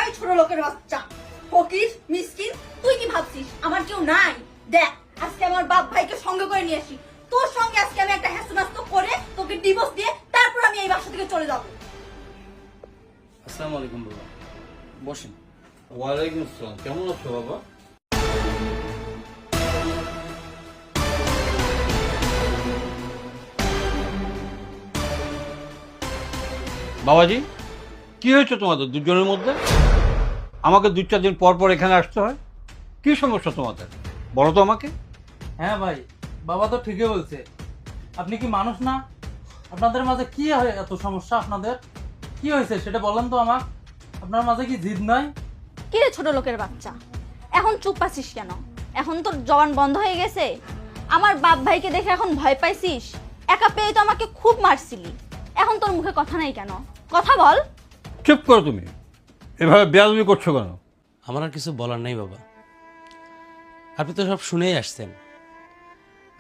এই ছোট লোকের বাচ্চা ফকির মিসকিন, তুই কি ভাবছিস আমার কেউ নাই? দেখ আজকে আমার বাপ ভাইকে সঙ্গে করে নিয়ে আসি, তোর সঙ্গে আজকে আমি একটা হ্যাসনাস্ত করে তোকে ডিভোর্স দিয়ে তারপর আমি এই বাসা থেকে চলে যাব। আসসালামু আলাইকুম বাবা, বসেন। ওয়ালাইকুম আসসালাম। কেমন আছো বাবা? বাবাজি, কি হয়েছে তোমাদের দুজনের মধ্যে? আমাকে 2-4 দিন পর পর এখানে আসতে হয়, কি সমস্যা তোমাদের বলো তো আমাকে। হ্যাঁ ভাই, বাবা তো ঠিকই বলছে। আপনি কি মানুষ না? আপনাদের মাঝে কি এত সমস্যা? আপনাদের কি হয়েছে সেটা বলেন তো আমার। আপনার মাঝে কি জিদ নাই? কি রে ছোট লোকের বাচ্চা, এখন চুপ আছিস কেন? এখন তোর জবান বন্ধ হয়ে গেছে? আমার বাপ ভাইকে দেখে এখন ভয় পাইছিস? একা পেয়ে তো আমাকে খুব মারছিলি, এখন তোর মুখে কথা নাই কেন? কথা বল। চুপ করো তুমি, এভাবে বেয়াদবি করছো কেন? আমার আর কিছু বলার নাই বাবা, আপনি তো সব শুনেই আসছেন।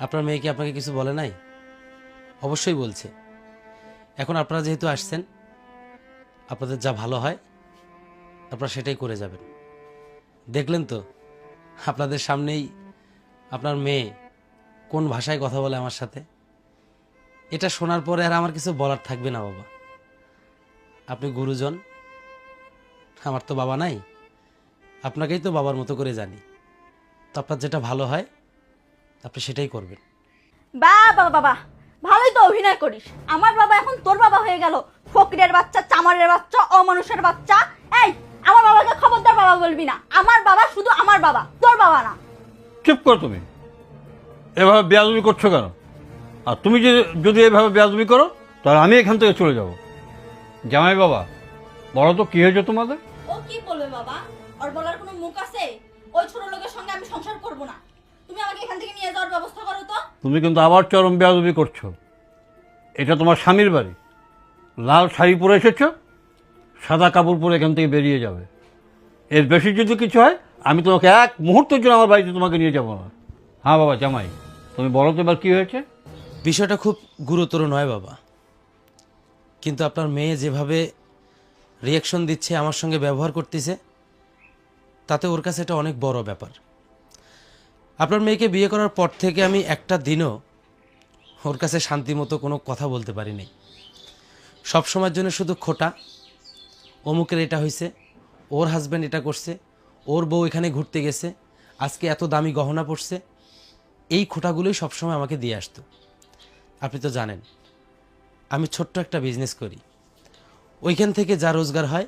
আপনার মেয়ে কি আপনাকে কিছু বলে নাই? অবশ্যই বলছে। এখন আপনারা যেহেতু আসছেন, আপনাদের যা ভালো হয় আপনারা সেটাই করে যাবেন। দেখলেন তো আপনাদের সামনেই আপনার মেয়ে কোন ভাষায় কথা বলে আমার সাথে। এটা শোনার পরে আর আমার কিছু বলার থাকবে না বাবা। আপনি গুরুজন, আমার তো বাবা নাই, আপনাকেই তো বাবার মতো করে জানি। তো আপনার যেটা ভালো হয় আপনি সেটাই করবেন। বাবা বাবা, ভালোই তো অভিনয় করিস। আমার বাবা এখন তোর বাবা হয়ে গেল? ফকিরের বাচ্চা, চামারের বাচ্চা, অমানুষের বাচ্চা। এই, আমার বাবাকে খবরদার বাবা বলবি না। আমার বাবা শুধু আমার বাবা, তোর বাবা না। চুপ করো তুমি, এভাবে বেয়াদবি করছো কেন? আর তুমি যদি এভাবে বেয়াদবি করো তাহলে আমি এখান থেকে চলে যাব। জামাই বাবা, বলো তো কি হয়েছে তোমাদের? ও কি বলবে বাবা? ওর বলার কোনো মুখ আছে? ওই ছোট লোকের সঙ্গে আমি সংসার করব না। তুমি আমাকে এখান থেকে নিয়ে যাওয়ার ব্যবস্থা করো তো। তুমি কিন্তু আবার চরম বেয়াদবি করছো। এটা তোমার স্বামীর বাড়ি, লাল শাড়ি পরে এসেছো, সাদা কাপড় পরে এখান থেকে বেরিয়ে যাবে। এর বেশি যদি কিছু হয় আমি তোমাকে এক মুহূর্তের জন্য আমার বাড়িতে তোমাকে নিয়ে যাব না। হ্যাঁ বাবা জামাই, তুমি বলো তো এবার কী হয়েছে? বিষয়টা খুব গুরুতর নয় বাবা, কিন্তু আপনার মেয়ে যেভাবে রিয়াকশন দিচ্ছে, আমার সঙ্গে ব্যবহার করতেছে, তাতে ওর কাছে এটা অনেক বড় ব্যাপার। আপনার মেয়েকে বিয়ে করার পর থেকে আমি একটা দিনও ওর কাছে শান্তিমতো কোনো কথা বলতে পারিনি। সব সময়ের জন্য শুধু খোটা, অমুকের এটা হয়েছে, ওর হাজব্যান্ড এটা করছে, ওর বউ এখানে ঘুরতে গেছে, আজকে এত দামি গহনা পড়ছে, এই খোটাগুলোই সবসময় আমাকে দিয়ে আসতো। আপনি তো জানেন আমি ছোট্ট একটা বিজনেস করি, ওইখান থেকে যা রোজগার হয়